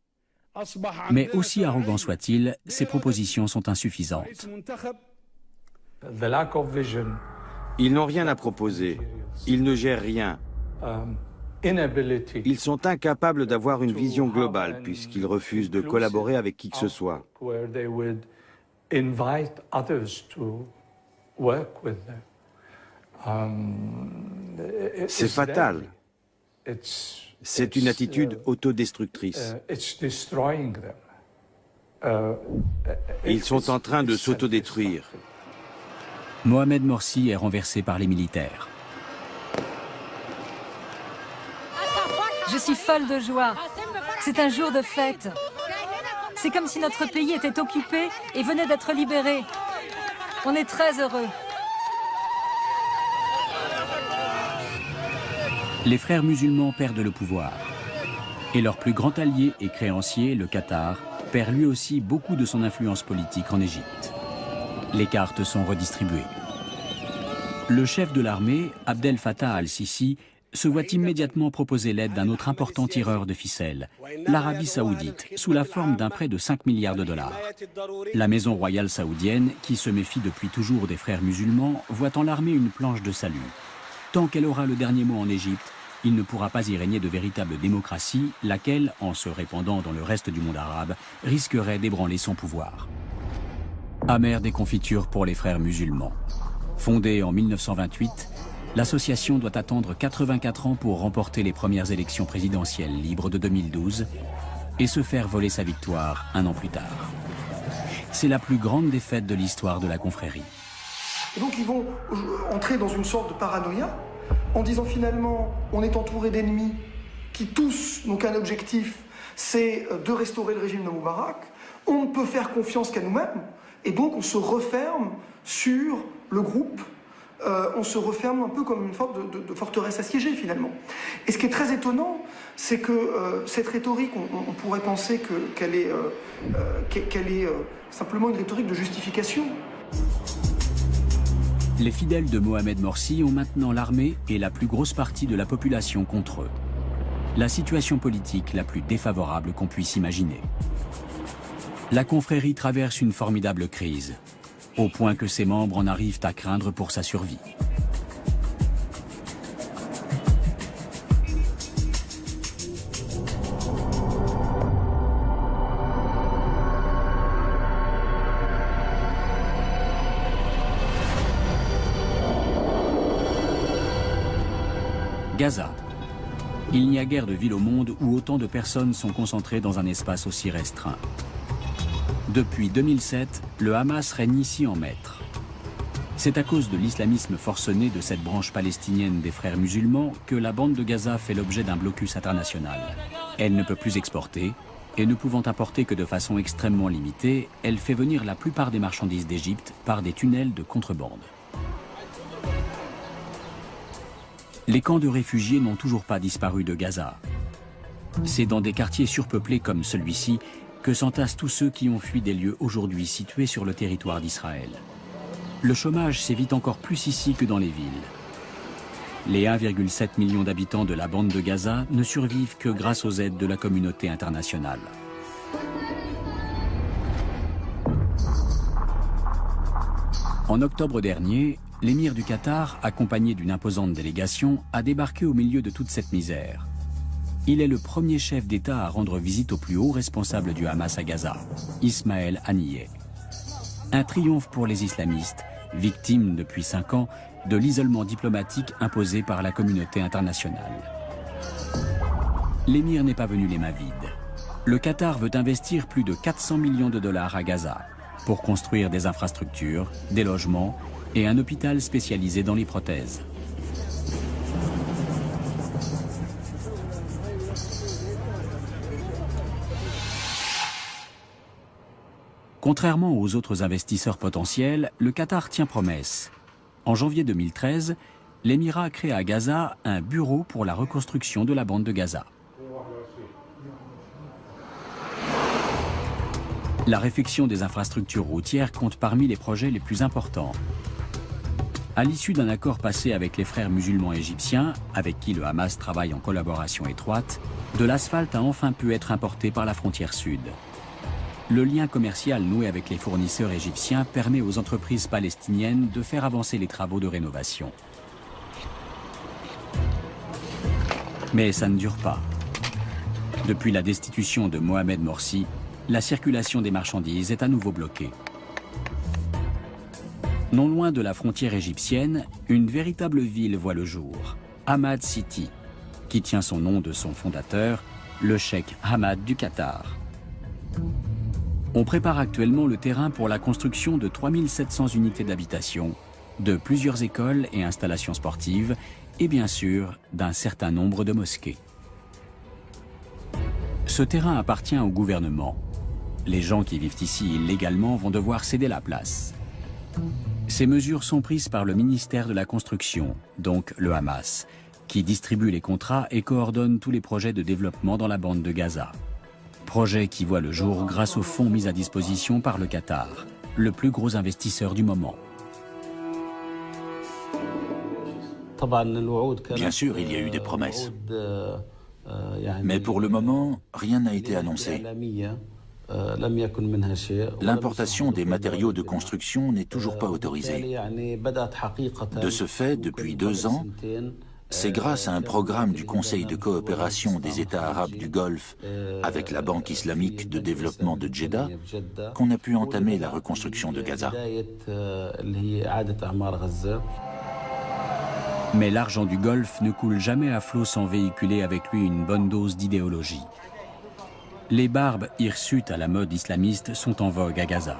Mais aussi arrogant soit-il, ses propositions sont insuffisantes. Ils n'ont rien à proposer. Ils ne gèrent rien. Ils sont incapables d'avoir une vision globale puisqu'ils refusent de collaborer avec qui que ce soit. C'est fatal. C'est une attitude autodestructrice. Ils sont en train de s'autodétruire. Mohamed Morsi est renversé par les militaires. Je suis folle de joie. C'est un jour de fête. C'est comme si notre pays était occupé et venait d'être libéré. On est très heureux. Les frères musulmans perdent le pouvoir. Et leur plus grand allié et créancier, le Qatar, perd lui aussi beaucoup de son influence politique en Égypte. Les cartes sont redistribuées. Le chef de l'armée, Abdel Fattah al-Sisi, se voit immédiatement proposer l'aide d'un autre important tireur de ficelles, l'Arabie saoudite, sous la forme d'un prêt de 5 milliards de dollars. La maison royale saoudienne, qui se méfie depuis toujours des frères musulmans, voit en l'armée une planche de salut. Tant qu'elle aura le dernier mot en Égypte, il ne pourra pas y régner de véritable démocratie, laquelle, en se répandant dans le reste du monde arabe, risquerait d'ébranler son pouvoir. Amère déconfiture pour les frères musulmans. Fondée en 1928, l'association doit attendre 84 ans pour remporter les premières élections présidentielles libres de 2012 et se faire voler sa victoire un an plus tard. C'est la plus grande défaite de l'histoire de la confrérie. Et donc ils vont entrer dans une sorte de paranoïa en disant finalement on est entouré d'ennemis qui tous n'ont qu'un objectif, c'est de restaurer le régime de Moubarak. On ne peut faire confiance qu'à nous-mêmes, et donc on se referme sur le groupe, on se referme un peu comme une sorte de forteresse assiégée finalement. Et ce qui est très étonnant, c'est que cette rhétorique, on pourrait penser qu'elle est simplement une rhétorique de justification. Les fidèles de Mohamed Morsi ont maintenant l'armée et la plus grosse partie de la population contre eux. La situation politique la plus défavorable qu'on puisse imaginer. La confrérie traverse une formidable crise, au point que ses membres en arrivent à craindre pour sa survie. Gaza. Il n'y a guère de ville au monde où autant de personnes sont concentrées dans un espace aussi restreint. Depuis 2007, le Hamas règne ici en maître. C'est à cause de l'islamisme forcené de cette branche palestinienne des frères musulmans que la bande de Gaza fait l'objet d'un blocus international. Elle ne peut plus exporter, et ne pouvant importer que de façon extrêmement limitée, elle fait venir la plupart des marchandises d'Égypte par des tunnels de contrebande. Les camps de réfugiés n'ont toujours pas disparu de Gaza. C'est dans des quartiers surpeuplés comme celui-ci que s'entassent tous ceux qui ont fui des lieux aujourd'hui situés sur le territoire d'Israël. Le chômage sévit encore plus ici que dans les villes. Les 1,7 million d'habitants de la bande de Gaza ne survivent que grâce aux aides de la communauté internationale. En octobre dernier, l'émir du Qatar, accompagné d'une imposante délégation, a débarqué au milieu de toute cette misère. Il est le premier chef d'État à rendre visite au plus haut responsable du Hamas à Gaza, Ismaël Haniyeh. Un triomphe pour les islamistes, victimes depuis 5 ans de l'isolement diplomatique imposé par la communauté internationale. L'émir n'est pas venu les mains vides. Le Qatar veut investir plus de 400 millions de dollars à Gaza pour construire des infrastructures, des logements et un hôpital spécialisé dans les prothèses. Contrairement aux autres investisseurs potentiels, le Qatar tient promesse. En janvier 2013, l'émirat crée à Gaza un bureau pour la reconstruction de la bande de Gaza. La réfection des infrastructures routières compte parmi les projets les plus importants. À l'issue d'un accord passé avec les frères musulmans égyptiens, avec qui le Hamas travaille en collaboration étroite, de l'asphalte a enfin pu être importé par la frontière sud. Le lien commercial noué avec les fournisseurs égyptiens permet aux entreprises palestiniennes de faire avancer les travaux de rénovation. Mais ça ne dure pas. Depuis la destitution de Mohamed Morsi, la circulation des marchandises est à nouveau bloquée. Non loin de la frontière égyptienne, une véritable ville voit le jour, Hamad City, qui tient son nom de son fondateur, le cheikh Hamad du Qatar. On prépare actuellement le terrain pour la construction de 3700 unités d'habitation, de plusieurs écoles et installations sportives, et bien sûr d'un certain nombre de mosquées. Ce terrain appartient au gouvernement. Les gens qui vivent ici illégalement vont devoir céder la place. Ces mesures sont prises par le ministère de la Construction, donc le Hamas, qui distribue les contrats et coordonne tous les projets de développement dans la bande de Gaza. Projet qui voit le jour grâce aux fonds mis à disposition par le Qatar, le plus gros investisseur du moment. Bien sûr, il y a eu des promesses. Mais pour le moment, rien n'a été annoncé. L'importation des matériaux de construction n'est toujours pas autorisée. De ce fait, depuis 2 ans, c'est grâce à un programme du Conseil de coopération des États arabes du Golfe avec la Banque islamique de développement de Jeddah qu'on a pu entamer la reconstruction de Gaza. Mais l'argent du Golfe ne coule jamais à flot sans véhiculer avec lui une bonne dose d'idéologie. Les barbes hirsutes à la mode islamiste sont en vogue à Gaza.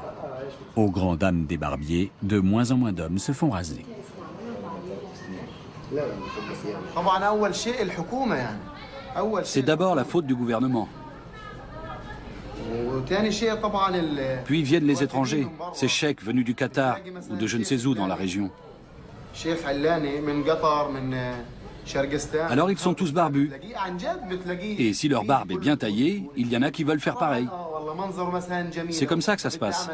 Aux grandes dames des barbiers, de moins en moins d'hommes se font raser. C'est d'abord la faute du gouvernement. Puis viennent les étrangers, ces cheikhs venus du Qatar ou de je ne sais où dans la région. Alors ils sont tous barbus. Et si leur barbe est bien taillée, il y en a qui veulent faire pareil. C'est comme ça que ça se passe.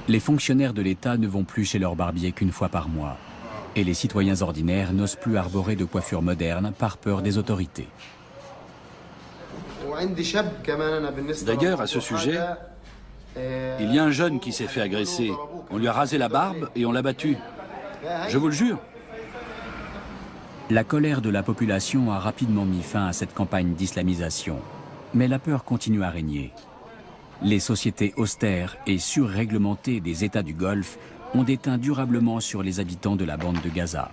Les fonctionnaires de l'État ne vont plus chez leur barbier qu'une fois par mois. Et les citoyens ordinaires n'osent plus arborer de coiffure moderne par peur des autorités. D'ailleurs, à ce sujet, il y a un jeune qui s'est fait agresser. On lui a rasé la barbe et on l'a battu. Je vous le jure. La colère de la population a rapidement mis fin à cette campagne d'islamisation. Mais la peur continue à régner. Les sociétés austères et surréglementées des États du Golfe ont déteint durablement sur les habitants de la bande de Gaza.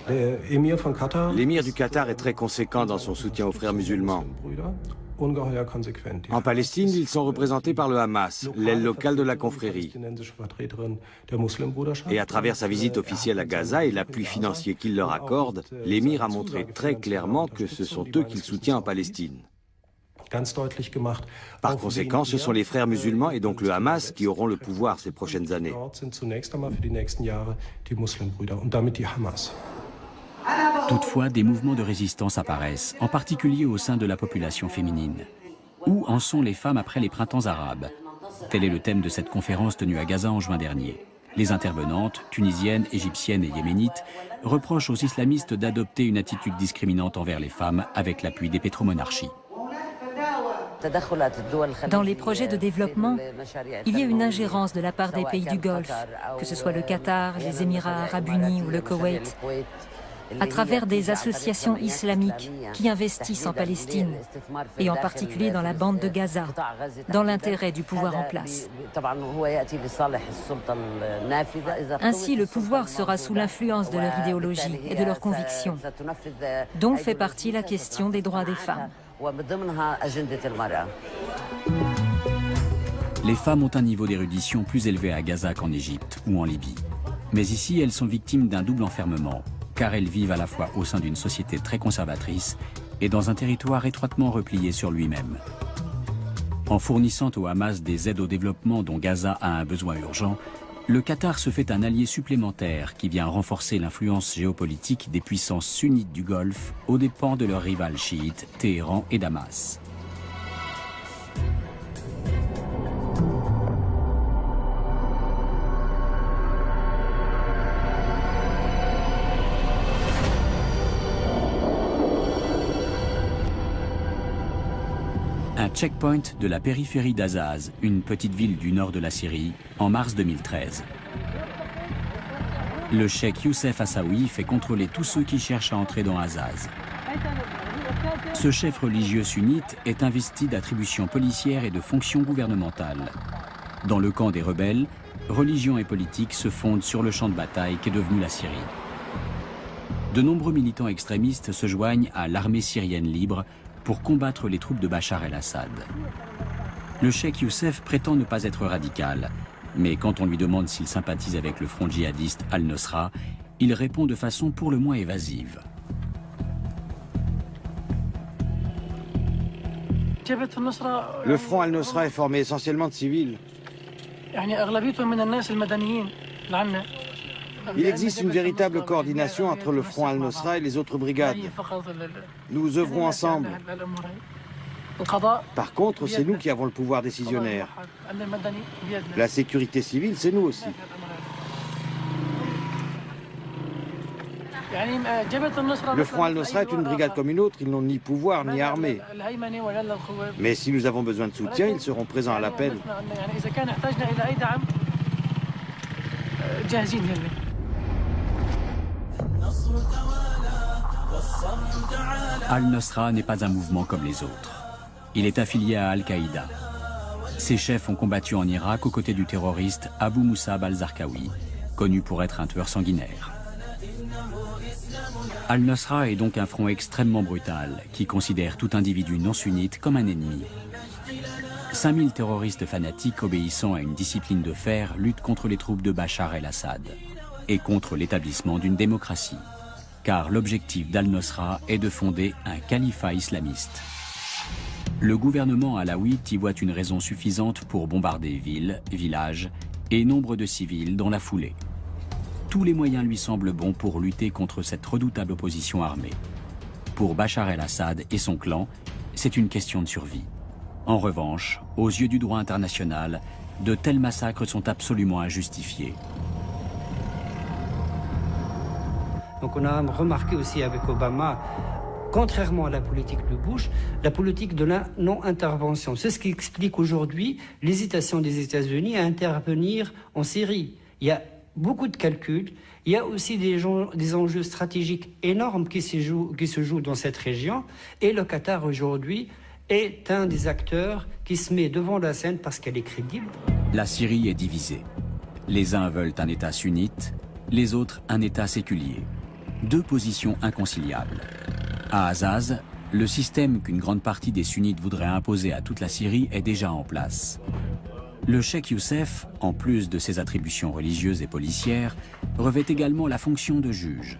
L'émir du Qatar est très conséquent dans son soutien aux frères musulmans. En Palestine, ils sont représentés par le Hamas, l'aile locale de la confrérie. Et à travers sa visite officielle à Gaza et l'appui financier qu'il leur accorde, l'émir a montré très clairement que ce sont eux qu'il soutient en Palestine. Par conséquent, ce sont les frères musulmans et donc le Hamas qui auront le pouvoir ces prochaines années. Toutefois, des mouvements de résistance apparaissent, en particulier au sein de la population féminine. Où en sont les femmes après les printemps arabes? Tel est le thème de cette conférence tenue à Gaza en juin dernier. Les intervenantes, tunisiennes, égyptiennes et yéménites, reprochent aux islamistes d'adopter une attitude discriminante envers les femmes avec l'appui des pétromonarchies. Dans les projets de développement, il y a une ingérence de la part des pays du Golfe, que ce soit le Qatar, les Émirats arabes unis ou le Koweït, à travers des associations islamiques qui investissent en Palestine, et en particulier dans la bande de Gaza, dans l'intérêt du pouvoir en place. Ainsi, le pouvoir sera sous l'influence de leur idéologie et de leurs convictions, dont fait partie la question des droits des femmes. Les femmes ont un niveau d'érudition plus élevé à Gaza qu'en Égypte ou en Libye. Mais ici, elles sont victimes d'un double enfermement, car elles vivent à la fois au sein d'une société très conservatrice et dans un territoire étroitement replié sur lui-même. En fournissant au Hamas des aides au développement dont Gaza a un besoin urgent, le Qatar se fait un allié supplémentaire qui vient renforcer l'influence géopolitique des puissances sunnites du Golfe aux dépens de leurs rivales chiites, Téhéran et Damas. Un checkpoint de la périphérie d'Azaz, une petite ville du nord de la Syrie, en mars 2013. Le cheikh Youssef Assaoui fait contrôler tous ceux qui cherchent à entrer dans Azaz. Ce chef religieux sunnite est investi d'attributions policières et de fonctions gouvernementales. Dans le camp des rebelles, religion et politique se fondent sur le champ de bataille qu'est devenu la Syrie. De nombreux militants extrémistes se joignent à l'armée syrienne libre pour combattre les troupes de Bachar el-Assad. Le cheikh Youssef prétend ne pas être radical, mais quand on lui demande s'il sympathise avec le front djihadiste Al-Nosra, il répond de façon pour le moins évasive. Le front Al-Nosra est formé essentiellement de civils. Il existe une véritable coordination entre le front Al-Nosra et les autres brigades. Nous œuvrons ensemble. Par contre, c'est nous qui avons le pouvoir décisionnaire. La sécurité civile, c'est nous aussi. Le front Al-Nosra est une brigade comme une autre, ils n'ont ni pouvoir ni armée. Mais si nous avons besoin de soutien, ils seront présents à l'appel. Al-Nosra n'est pas un mouvement comme les autres. Il est affilié à Al-Qaïda. Ses chefs ont combattu en Irak aux côtés du terroriste Abu Musab al-Zarqawi, connu pour être un tueur sanguinaire. Al-Nosra est donc un front extrêmement brutal qui considère tout individu non sunnite comme un ennemi. 5000 terroristes fanatiques obéissant à une discipline de fer luttent contre les troupes de Bachar el-Assad et contre l'établissement d'une démocratie. car l'objectif d'Al-Nosra est de fonder un califat islamiste. Le gouvernement alaouite y voit une raison suffisante pour bombarder villes, villages et nombre de civils dans la foulée. Tous les moyens lui semblent bons pour lutter contre cette redoutable opposition armée. Pour Bachar el-Assad et son clan, c'est une question de survie. En revanche, aux yeux du droit international, de tels massacres sont absolument injustifiés. Donc on a remarqué aussi avec Obama, contrairement à la politique de Bush, la politique de la non-intervention. C'est ce qui explique aujourd'hui l'hésitation des États-Unis à intervenir en Syrie. Il y a beaucoup de calculs, il y a aussi des enjeux stratégiques énormes qui se jouent dans cette région. Et le Qatar aujourd'hui est un des acteurs qui se met devant la scène parce qu'elle est crédible. La Syrie est divisée. Les uns veulent un État sunnite, les autres un État séculier. Deux positions inconciliables. À Azaz, le système qu'une grande partie des sunnites voudrait imposer à toute la Syrie est déjà en place. Le cheikh Youssef, en plus de ses attributions religieuses et policières, revêt également la fonction de juge.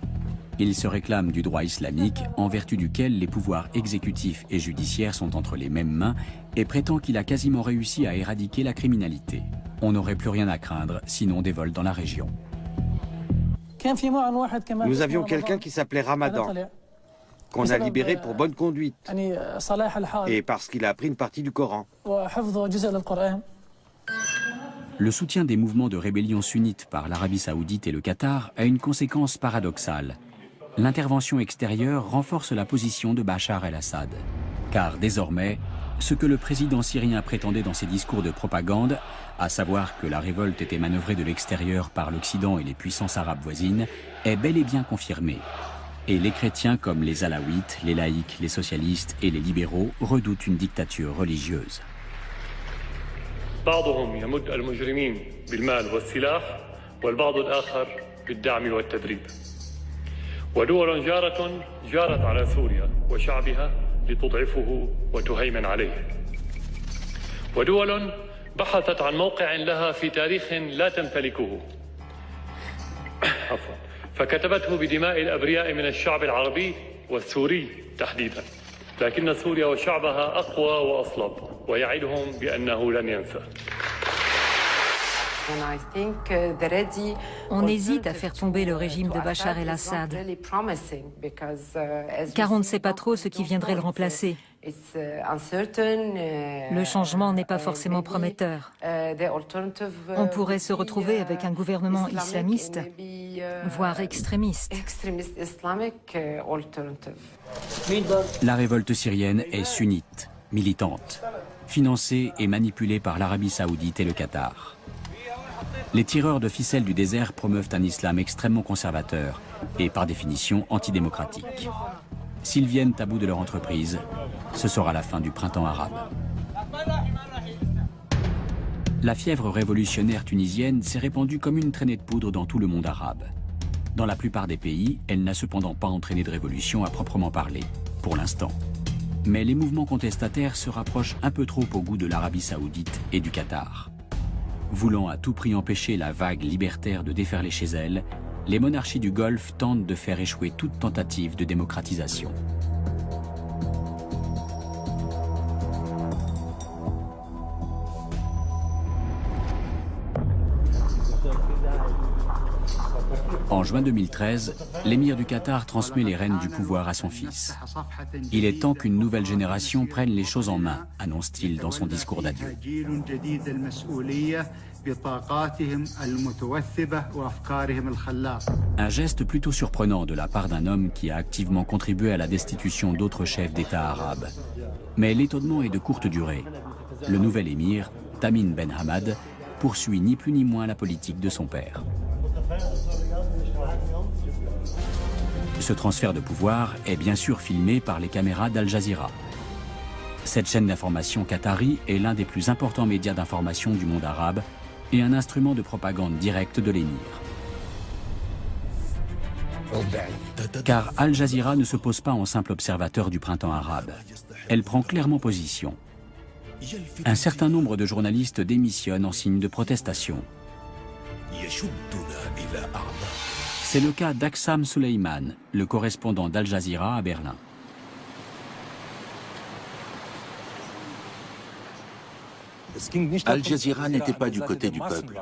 Il se réclame du droit islamique en vertu duquel les pouvoirs exécutifs et judiciaires sont entre les mêmes mains et prétend qu'il a quasiment réussi à éradiquer la criminalité. On n'aurait plus rien à craindre sinon des vols dans la région. Nous avions quelqu'un qui s'appelait Ramadan, qu'on a libéré pour bonne conduite et parce qu'il a appris une partie du Coran. Le soutien des mouvements de rébellion sunnites par l'Arabie saoudite et le Qatar a une conséquence paradoxale. L'intervention extérieure renforce la position de Bachar el-Assad. Car désormais, ce que le président syrien prétendait dans ses discours de propagande, à savoir que la révolte était manœuvrée de l'extérieur par l'Occident et les puissances arabes voisines, est bel et bien confirmé. Et les chrétiens comme les alaouites, les laïcs, les socialistes et les libéraux redoutent une dictature religieuse. بعضهم يمد المجرمين بالمال والسلاح والبعض الآخر بالدعم والتدريب ودول جارت على سوريا وشعبها لتضعفه وتهيمن عليه ودول بحثت عن موقع لها في تاريخ لا تمتلكه فكتبته بدماء الأبرياء من الشعب العربي والسوري تحديدا لكن سوريا وشعبها أقوى وأصلب ويعدهم بأنه لن ينسى. On hésite à faire tomber le régime de Bachar el-Assad, car on ne sait pas trop ce qui viendrait le remplacer. Le changement n'est pas forcément prometteur. On pourrait se retrouver avec un gouvernement islamiste, voire extrémiste. La révolte syrienne est sunnite, militante, financée et manipulée par l'Arabie saoudite et le Qatar. Les tireurs de ficelles du désert promeuvent un islam extrêmement conservateur et par définition antidémocratique. S'ils viennent à bout de leur entreprise, ce sera la fin du printemps arabe. La fièvre révolutionnaire tunisienne s'est répandue comme une traînée de poudre dans tout le monde arabe. Dans la plupart des pays, elle n'a cependant pas entraîné de révolution à proprement parler, pour l'instant. Mais les mouvements contestataires se rapprochent un peu trop au goût de l'Arabie saoudite et du Qatar. Voulant à tout prix empêcher la vague libertaire de déferler chez elle, les monarchies du Golfe tentent de faire échouer toute tentative de démocratisation. En juin 2013, l'émir du Qatar transmet les rênes du pouvoir à son fils. Il est temps qu'une nouvelle génération prenne les choses en main, annonce-t-il dans son discours d'adieu. Un geste plutôt surprenant de la part d'un homme qui a activement contribué à la destitution d'autres chefs d'État arabes. Mais l'étonnement est de courte durée. Le nouvel émir, Tamim Ben Hamad, poursuit ni plus ni moins la politique de son père. Ce transfert de pouvoir est bien sûr filmé par les caméras d'Al Jazeera. Cette chaîne d'information qatari est l'un des plus importants médias d'information du monde arabe et un instrument de propagande directe de l'émir. Car Al Jazeera ne se pose pas en simple observateur du printemps arabe. Elle prend clairement position. Un certain nombre de journalistes C'est le cas d'Aksam Souleyman, le correspondant d'Al Jazeera à Berlin. Al Jazeera n'était pas du côté du peuple.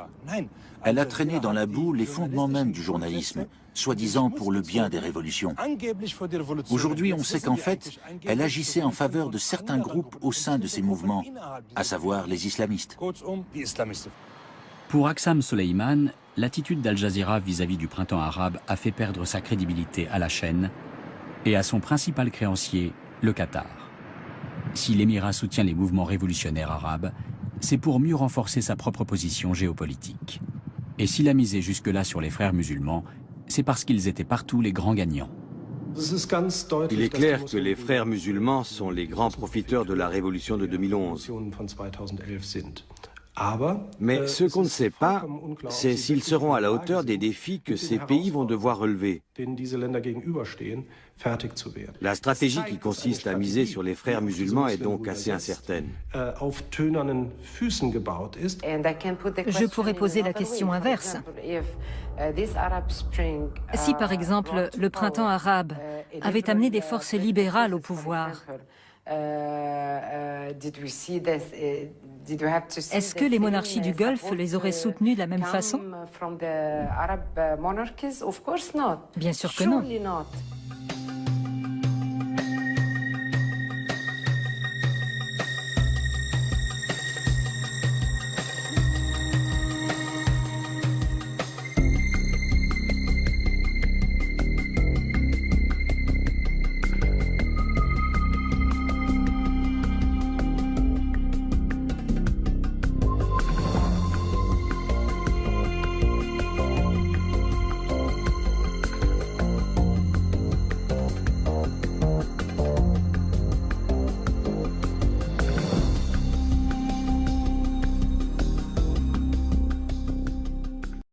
Elle a traîné dans la boue les fondements même du journalisme, soi-disant pour le bien des révolutions. Aujourd'hui, on sait qu'en fait, elle agissait en faveur de certains groupes au sein de ces mouvements, à savoir les islamistes. Pour Aksam Souleyman, l'attitude d'Al Jazeera vis-à-vis du printemps arabe a fait perdre sa crédibilité à la chaîne et à son principal créancier, le Qatar. Si l'Émirat soutient les mouvements révolutionnaires arabes, c'est pour mieux renforcer sa propre position géopolitique. Et s'il a misé jusque-là sur les frères musulmans, c'est parce qu'ils étaient partout les grands gagnants. Il est clair que les frères musulmans sont les grands profiteurs de la révolution de 2011. Mais ce qu'on ne sait pas, c'est s'ils seront à la hauteur des défis que ces pays vont devoir relever. La stratégie qui consiste à miser sur les frères musulmans est donc assez incertaine. Je pourrais poser la question inverse. Si par exemple le printemps arabe avait amené des forces libérales au pouvoir, est-ce que les monarchies du Golfe les auraient soutenues de la même façon? Bien sûr que non.